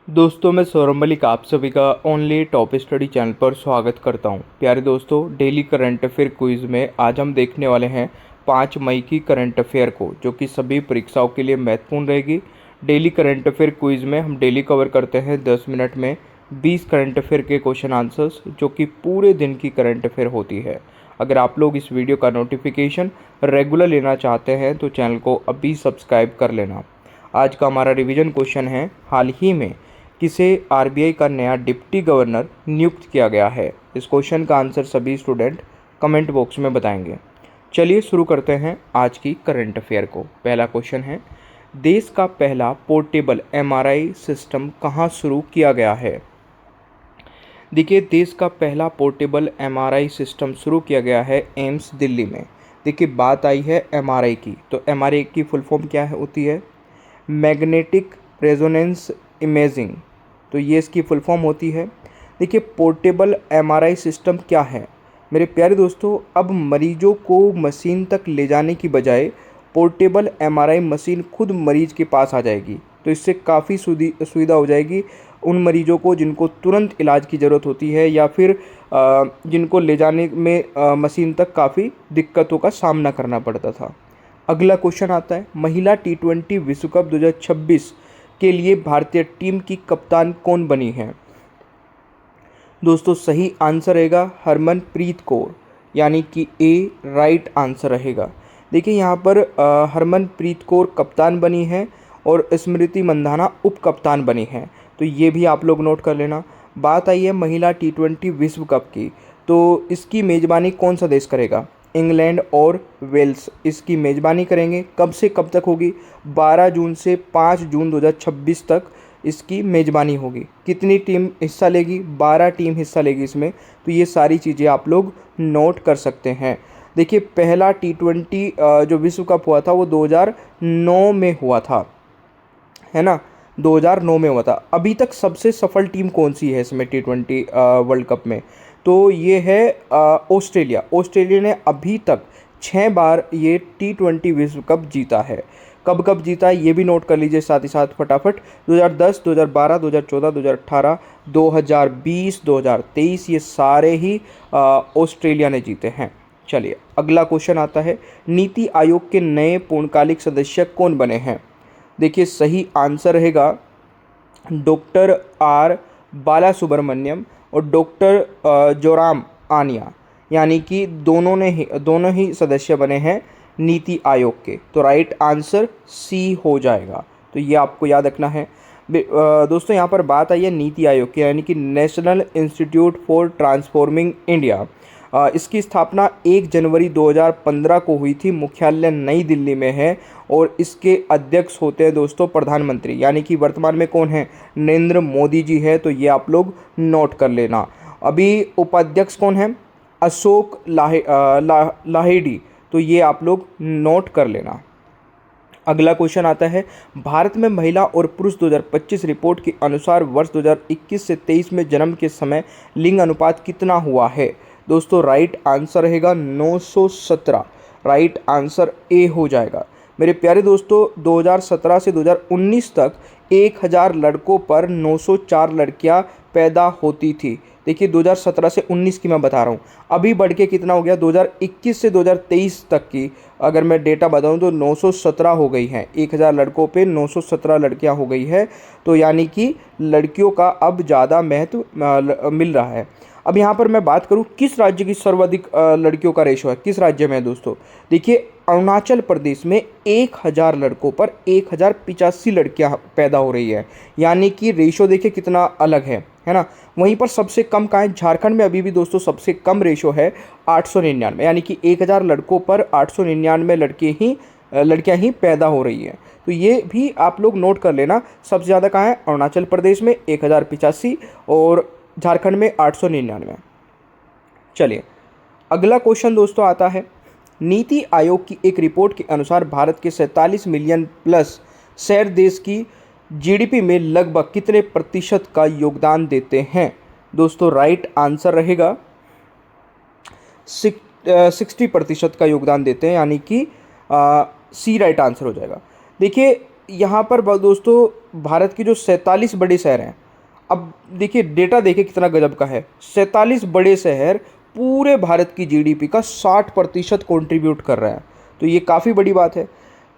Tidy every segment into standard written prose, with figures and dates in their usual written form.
दोस्तों मैं सौरभ मलिक आप सभी का ओनली टॉप स्टडी चैनल पर स्वागत करता हूं। प्यारे दोस्तों, डेली करंट अफेयर क्विज में आज हम देखने वाले हैं 5 मई की करंट अफेयर को, जो कि सभी परीक्षाओं के लिए महत्वपूर्ण रहेगी। डेली करंट अफेयर क्विज में हम डेली कवर करते हैं 10 मिनट में 20 करंट अफेयर के क्वेश्चन आंसर्स, जो कि पूरे दिन की करंट अफेयर होती है। अगर आप लोग इस वीडियो का नोटिफिकेशन रेगुलर लेना चाहते हैं तो चैनल को अभी सब्सक्राइब कर लेना। आज का हमारा रिवीजन क्वेश्चन है, हाल ही में किसे आरबीआई का नया डिप्टी गवर्नर नियुक्त किया गया है। इस क्वेश्चन का आंसर सभी स्टूडेंट कमेंट बॉक्स में बताएंगे। चलिए शुरू करते हैं आज की करंट अफेयर को। पहला क्वेश्चन है, देश का पहला पोर्टेबल एमआरआई सिस्टम कहाँ शुरू किया गया है। देखिए, देश का पहला पोर्टेबल एमआरआई सिस्टम शुरू किया गया है एम्स दिल्ली में। देखिए, बात आई है एमआरआई की, तो एमआरआई की फुल फॉर्म क्या है होती है, मैग्नेटिक रेजोनेंस इमेजिंग। तो ये इसकी फुल फॉर्म होती है। देखिए, पोर्टेबल एमआरआई सिस्टम क्या है मेरे प्यारे दोस्तों। अब मरीजों को मशीन तक ले जाने की बजाय पोर्टेबल एमआरआई मशीन खुद मरीज के पास आ जाएगी। तो इससे काफ़ी सुविधा हो जाएगी उन मरीजों को जिनको तुरंत इलाज की ज़रूरत होती है, या फिर जिनको ले जाने में मशीन तक काफ़ी दिक्कतों का सामना करना पड़ता था। अगला क्वेश्चन आता है, महिला T20 विश्व कप 2026 के लिए भारतीय टीम की कप्तान कौन बनी है। दोस्तों, सही आंसर रहेगा हरमनप्रीत कौर, यानी कि ए राइट आंसर रहेगा। देखिए, यहाँ पर हरमनप्रीत कौर कप्तान बनी है और स्मृति मंधाना उप कप्तान बनी है। तो ये भी आप लोग नोट कर लेना। बात आई है महिला T20 विश्व कप की, तो इसकी मेज़बानी कौन सा देश करेगा। इंग्लैंड और वेल्स इसकी मेज़बानी करेंगे। कब से कब तक होगी, 12 जून से 5 जून 2026 तक इसकी मेज़बानी होगी। कितनी टीम हिस्सा लेगी, 12 टीम हिस्सा लेगी इसमें। तो ये सारी चीज़ें आप लोग नोट कर सकते हैं। देखिए, पहला T20 जो विश्व कप हुआ था वो 2009 में हुआ था, है ना, 2009 में हुआ था। अभी तक सबसे सफल टीम कौन सी है इसमें T20 वर्ल्ड कप में, तो ये है ऑस्ट्रेलिया। ऑस्ट्रेलिया ने अभी तक 6 बार ये T20 विश्व कप जीता है। कब कब जीता है ये भी नोट कर लीजिए साथ ही साथ फटाफट। 2010, 2012, 2014, 2018, 2020, 2023 ये सारे ही ऑस्ट्रेलिया ने जीते हैं। चलिए, अगला क्वेश्चन आता है, नीति आयोग के नए पूर्णकालिक सदस्य कौन बने हैं। देखिए, सही आंसर रहेगा डॉक्टर आर बालासुब्रमण्यम और डॉक्टर जोराम आनिया, यानी कि दोनों ही सदस्य बने हैं नीति आयोग के। तो राइट आंसर सी हो जाएगा। तो ये आपको याद रखना है। दोस्तों, यहाँ पर बात आई है नीति आयोग की, यानी कि national institute for transforming India. इसकी स्थापना 1 जनवरी 2015 को हुई थी। मुख्यालय नई दिल्ली में है और इसके अध्यक्ष होते हैं दोस्तों प्रधानमंत्री, यानी कि वर्तमान में कौन है, नरेंद्र मोदी जी है। तो ये आप लोग नोट कर लेना। अभी उपाध्यक्ष कौन है, अशोक लाहेडी। तो ये आप लोग नोट कर लेना। अगला क्वेश्चन आता है, भारत में महिला और पुरुष 2025 रिपोर्ट के अनुसार वर्ष 2021 से 23 में जन्म के समय लिंग अनुपात कितना हुआ है। दोस्तों, राइट आंसर रहेगा 917। राइट आंसर ए हो जाएगा। मेरे प्यारे दोस्तों, 2017 से 2019 तक 1000 लड़कों पर 904 लड़कियां पैदा होती थी। देखिए, 2017 से 19 की मैं बता रहा हूँ। अभी बढ़ के कितना हो गया, 2021 से 2023 तक की अगर मैं डेटा बताऊँ तो 917 हो गई हैं। 1000 लड़कों पे 917 लड़कियां हो गई है। तो यानी कि लड़कियों का अब ज़्यादा महत्व मिल रहा है। अब यहाँ पर मैं बात करूँ किस राज्य की सर्वाधिक लड़कियों का रेशो है, किस राज्य में है दोस्तों। देखिए, अरुणाचल प्रदेश में 1000 लड़कों पर 1085 लड़कियां पैदा हो रही है, यानी कि रेशो देखिए कितना अलग है ना। वहीं पर सबसे कम कहाँ है, झारखंड में अभी भी दोस्तों सबसे कम रेशो है 899, यानी कि 1000 लड़कों पर 899 लड़कियां ही पैदा हो रही हैं। तो ये भी आप लोग नोट कर लेना। सबसे ज़्यादा कहाँ है, अरुणाचल प्रदेश में 1085 और झारखंड में 899। चलिए, अगला क्वेश्चन दोस्तों आता है, नीति आयोग की एक रिपोर्ट के अनुसार भारत के 47 मिलियन प्लस शहर देश की जीडीपी में लगभग कितने प्रतिशत का योगदान देते हैं। दोस्तों, राइट आंसर रहेगा 60% का योगदान देते हैं, यानी कि सी राइट आंसर हो जाएगा। देखिए, यहाँ पर दोस्तों भारत के जो 47 बड़े शहर हैं, अब देखिए डेटा देखिए कितना गजब का है। 47 बड़े शहर पूरे भारत की जीडीपी का 60% कंट्रीब्यूट कर रहा है, तो ये काफ़ी बड़ी बात है।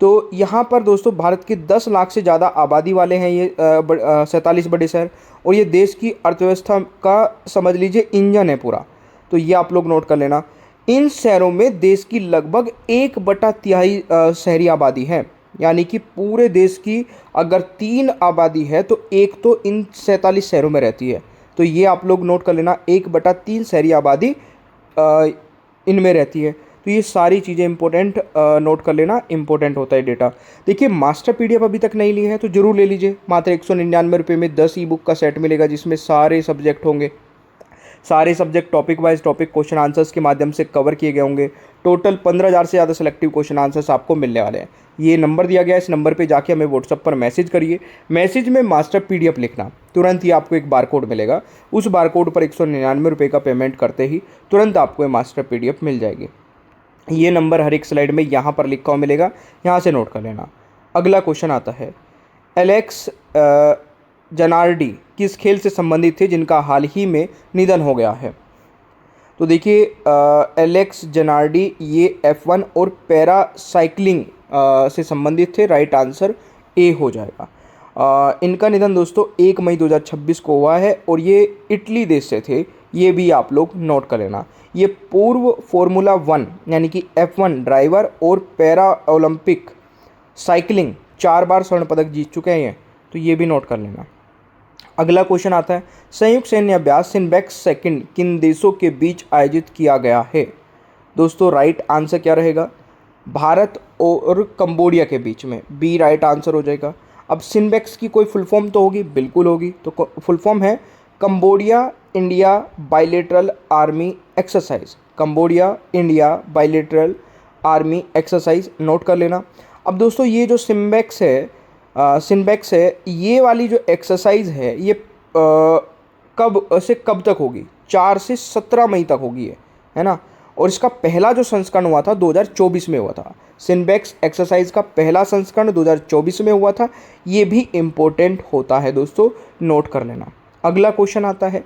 तो यहाँ पर दोस्तों भारत के 10 लाख से ज़्यादा आबादी वाले हैं ये 47 बड़े शहर, और ये देश की अर्थव्यवस्था का समझ लीजिए इंजन है पूरा। तो ये आप लोग नोट कर लेना। इन शहरों में देश की लगभग 1/3 शहरी आबादी है, यानी कि पूरे देश की अगर 3 आबादी है तो एक तो इन 47 शहरों में रहती है। तो ये आप लोग नोट कर लेना, 1/3 शहरी आबादी इनमें रहती है। तो ये सारी चीज़ें इंपॉर्टेंट नोट कर लेना, इंपॉर्टेंट होता है डेटा। देखिए मास्टर पीडीएफ अभी तक नहीं ली है तो ज़रूर ले लीजिए। मात्र 199 रुपये में 10 ई बुक का सेट मिलेगा, जिसमें सारे सब्जेक्ट होंगे। सारे subject topic wise topic question answers के माध्यम से कवर किए गए होंगे। टोटल 15,000 से ज़्यादा सेलेक्टिव क्वेश्चन आंसर्स आपको मिलने वाले हैं। ये नंबर दिया गया है, इस नंबर पे जाके हमें व्हाट्सअप पर मैसेज करिए। मैसेज में मास्टर पीडीएफ लिखना, तुरंत ही आपको एक बारकोड मिलेगा। उस बारकोड पर 199 रुपये का पेमेंट करते ही तुरंत आपको ये मास्टर पीडीएफ मिल जाएगी। ये नंबर हर एक स्लाइड में यहाँ पर लिखा हुआ मिलेगा, यहाँ से नोट कर लेना। अगला क्वेश्चन आता है, एलेक्स जनार्डी किस खेल से संबंधित थे जिनका हाल ही में निधन हो गया है? तो देखिए एलेक्स जनार्डी ये F1 और पैरा साइकिलिंग से संबंधित थे। राइट आंसर ए हो जाएगा। इनका निधन दोस्तों 1 मई 2026 को हुआ है और ये इटली देश से थे। ये भी आप लोग नोट कर लेना। ये पूर्व फॉर्मूला 1 यानी कि F1 ड्राइवर और पैरा ओलंपिक साइकिलिंग 4 बार स्वर्ण पदक जीत चुके हैं, तो ये भी नोट कर लेना। अगला क्वेश्चन आता है, संयुक्त सैन्य अभ्यास सिनबेक्स सेकंड किन देशों के बीच आयोजित किया गया है? दोस्तों राइट आंसर क्या रहेगा? भारत और कंबोडिया के बीच में, बी राइट आंसर हो जाएगा। अब सिनबेक्स की कोई फुल फॉर्म तो होगी, बिल्कुल होगी। तो फुल फॉर्म है Cambodia India bilateral army exercise. Cambodia India bilateral army exercise note कर लेना। अब दोस्तों ये जो सिनबेक्स है, ये वाली जो एक्सरसाइज है ये कब से कब तक होगी? 4 से 17 मई तक होगी, है ना। और इसका पहला जो संस्करण हुआ था 2024 में हुआ था। सिनबेक्स एक्सरसाइज का पहला संस्करण 2024 में हुआ था। ये भी इम्पोर्टेंट होता है दोस्तों, नोट कर लेना। अगला क्वेश्चन आता है,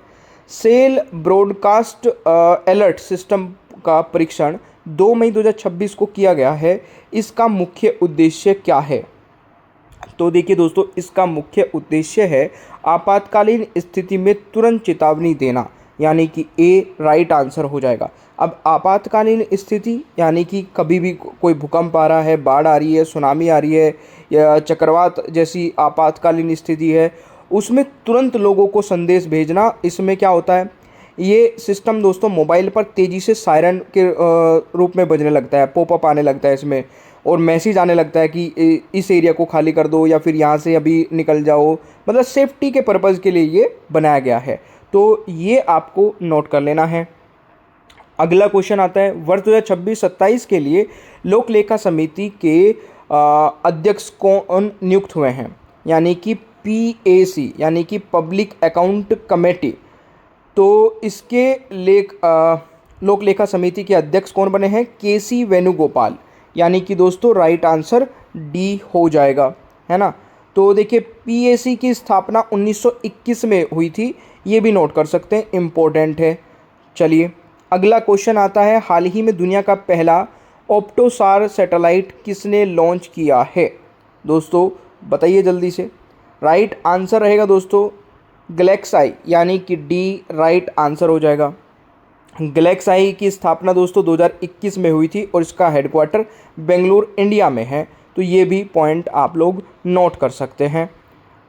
सेल ब्रॉडकास्ट अलर्ट सिस्टम का परीक्षण 2 मई 2026 को किया गया है। इसका मुख्य उद्देश्य क्या है? तो देखिए दोस्तों, इसका मुख्य उद्देश्य है आपातकालीन स्थिति में तुरंत चेतावनी देना, यानी कि ए राइट आंसर हो जाएगा। अब आपातकालीन स्थिति यानी कि कभी भी कोई भूकंप आ रहा है, बाढ़ आ रही है, सुनामी आ रही है या चक्रवात जैसी आपातकालीन स्थिति है, उसमें तुरंत लोगों को संदेश भेजना। इसमें क्या होता है, ये सिस्टम दोस्तों मोबाइल पर तेज़ी से सायरन के रूप में बजने लगता है, पॉपअप आने लगता है इसमें, और मैसेज आने लगता है कि इस एरिया को खाली कर दो या फिर यहाँ से अभी निकल जाओ। मतलब सेफ्टी के पर्पज़ के लिए ये बनाया गया है, तो ये आपको नोट कर लेना है। अगला क्वेश्चन आता है, वर्ष 2026-27 के लिए लोक लेखा समिति के अध्यक्ष कौन नियुक्त हुए हैं? यानी कि PAC यानी कि पब्लिक अकाउंट कमेटी। तो इसके लोक लेखा समिति के अध्यक्ष कौन बने हैं? KC वेणुगोपाल, यानी कि दोस्तों राइट आंसर डी हो जाएगा, है ना। तो देखिए PAC की स्थापना 1921 में हुई थी, ये भी नोट कर सकते हैं, इम्पोर्टेंट है। चलिए अगला क्वेश्चन आता है, हाल ही में दुनिया का पहला ऑप्टोसार सैटेलाइट किसने लॉन्च किया है? दोस्तों बताइए जल्दी से। राइट आंसर रहेगा दोस्तों गैलेक्साई, यानी कि डी राइट आंसर हो जाएगा। गैलेक्साई की स्थापना दोस्तों 2021 में हुई थी और इसका हेडक्वार्टर बेंगलुरु इंडिया में है, तो ये भी पॉइंट आप लोग नोट कर सकते हैं।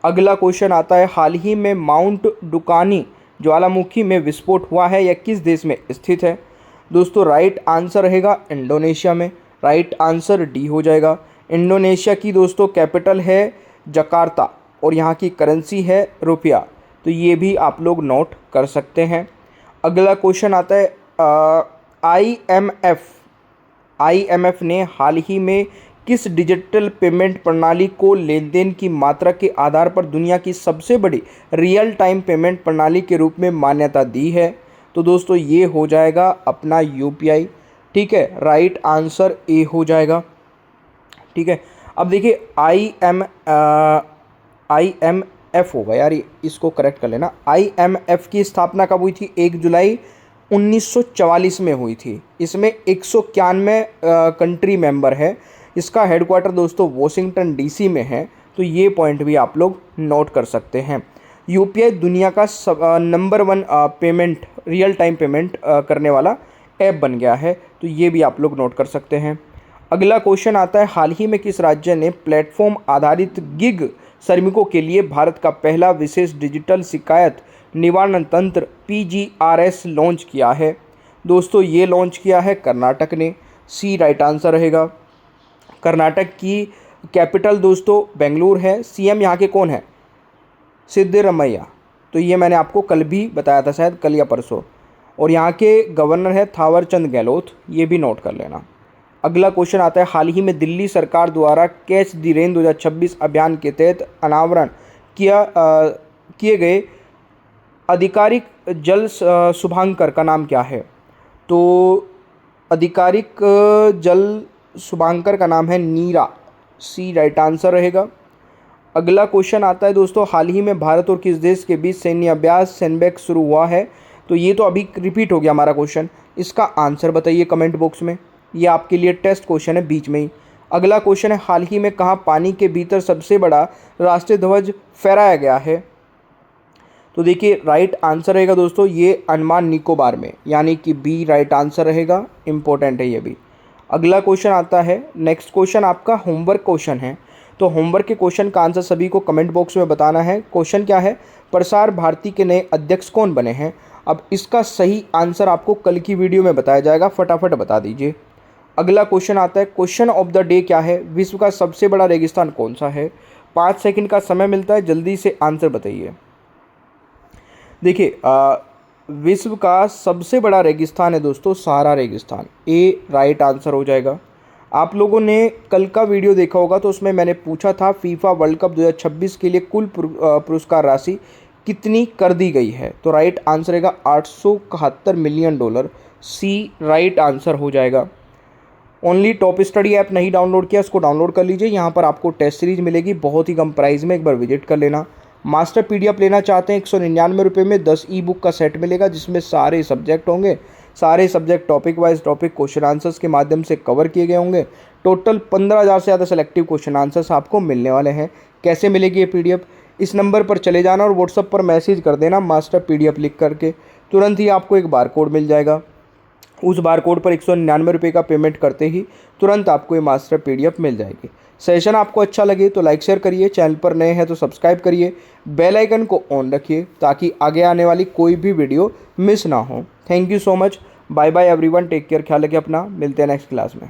अगला क्वेश्चन आता है, हाल ही में माउंट डुकानी ज्वालामुखी में विस्फोट हुआ है, यह किस देश में स्थित है? दोस्तों राइट आंसर रहेगा इंडोनेशिया में। राइट आंसर डी हो जाएगा। इंडोनेशिया की दोस्तों कैपिटल है जकार्ता और यहाँ की करेंसी है रुपया, तो ये भी आप लोग नोट कर सकते हैं। अगला क्वेश्चन आता है, IMF ने हाल ही में किस डिजिटल पेमेंट प्रणाली को लेन देन की मात्रा के आधार पर दुनिया की सबसे बड़ी रियल टाइम पेमेंट प्रणाली के रूप में मान्यता दी है? तो दोस्तों ये हो जाएगा अपना UPI, ठीक है। राइट आंसर ए हो जाएगा, ठीक है। अब देखिए IMF होगा यार, इसको करेक्ट कर लेना। IMF की स्थापना कब हुई थी? 1 जुलाई 1944 में हुई थी। इसमें 191 कंट्री मेंबर है। इसका हेडक्वार्टर दोस्तों वॉशिंगटन DC में है, तो ये पॉइंट भी आप लोग नोट कर सकते हैं। UPI दुनिया का number 1 payment, real time payment करने वाला ऐप बन गया है, तो ये भी आप लोग नोट कर सकते हैं। अगला क्वेश्चन आता है, हाल ही में किस राज्य ने प्लेटफॉर्म आधारित गिग श्रमिकों के लिए भारत का पहला विशेष डिजिटल शिकायत निवारण तंत्र PGRS लॉन्च किया है? दोस्तों ये लॉन्च किया है कर्नाटक ने। सी राइट आंसर रहेगा। कर्नाटक की कैपिटल दोस्तों बेंगलुरु है। CM यहाँ के कौन है? सिद्धरमैया। तो ये मैंने आपको कल भी बताया था, शायद कल या परसों। और यहाँ के गवर्नर है थावरचंद गहलोत, ये भी नोट कर लेना। अगला क्वेश्चन आता है, हाल ही में दिल्ली सरकार द्वारा कैच द रेन 2026 अभियान के तहत अनावरण किए गए आधिकारिक जल शुभांकर का नाम क्या है? तो आधिकारिक जल शुभांकर का नाम है नीरा। सी राइट आंसर रहेगा। अगला क्वेश्चन आता है दोस्तों, हाल ही में भारत और किस देश के बीच सैन्य अभ्यास सेनबेक शुरू हुआ है? तो ये तो अभी रिपीट हो गया हमारा क्वेश्चन, इसका आंसर बताइए कमेंट बॉक्स में। ये आपके लिए टेस्ट क्वेश्चन है बीच में ही। अगला क्वेश्चन है, हाल ही में कहाँ पानी के भीतर सबसे बड़ा राष्ट्रीय ध्वज फहराया गया है? तो देखिए राइट आंसर रहेगा दोस्तों ये अंडमान निकोबार में, यानी कि बी राइट आंसर रहेगा। इंपॉर्टेंट है ये भी। अगला क्वेश्चन आता है, नेक्स्ट क्वेश्चन आपका होमवर्क क्वेश्चन है। तो होमवर्क के क्वेश्चन का आंसर सभी को कमेंट बॉक्स में बताना है। क्वेश्चन क्या है? प्रसार भारती के नए अध्यक्ष कौन बने हैं? अब इसका सही आंसर आपको कल की वीडियो में बताया जाएगा, फटाफट बता दीजिए। अगला क्वेश्चन आता है, क्वेश्चन ऑफ द डे क्या है? विश्व का सबसे बड़ा रेगिस्तान कौन सा है? 5 सेकंड का समय मिलता है, जल्दी से आंसर बताइए। देखिए विश्व का सबसे बड़ा रेगिस्तान है दोस्तों सहारा रेगिस्तान। ए राइट आंसर हो जाएगा। आप लोगों ने कल का वीडियो देखा होगा, तो उसमें मैंने पूछा था फीफा वर्ल्ड कप 2026 के लिए कुल पुरस्कार राशि कितनी कर दी गई है? तो राइट आंसर रहेगा $871 मिलियन। सी राइट आंसर हो जाएगा। ओनली टॉप स्टडी ऐप नहीं डाउनलोड किया, इसको डाउनलोड कर लीजिए। यहाँ पर आपको टेस्ट सीरीज मिलेगी बहुत ही कम प्राइस में, एक बार विजिट कर लेना। मास्टर PDF लेना चाहते हैं 199 रुपये में 10 ई-बुक का सेट मिलेगा, जिसमें सारे सब्जेक्ट होंगे। सारे subject topic wise topic question answers के माध्यम से कवर किए गए होंगे। टोटल 15,000 से ज़्यादा सेलेक्टिव क्वेश्चन आंसर्स आपको मिलने वाले हैं। कैसे मिलेगी ये PDF? इस नंबर पर चले जाना और व्हाट्सअप पर मैसेज कर देना मास्टर PDF लिख करके, तुरंत ही आपको एक बार कोड मिल जाएगा। उस बार कोड पर 199 रुपये का पेमेंट करते ही तुरंत आपको ये मास्टर PDF मिल जाएगी। सेशन आपको अच्छा लगे तो लाइक शेयर करिए, चैनल पर नए हैं तो सब्सक्राइब करिए, बेल आइकन को ऑन रखिए ताकि आगे आने वाली कोई भी वीडियो मिस ना हो। Thank you so much. Bye bye everyone, take care, ख्याल रखिए अपना। मिलते हैं नेक्स्ट क्लास में।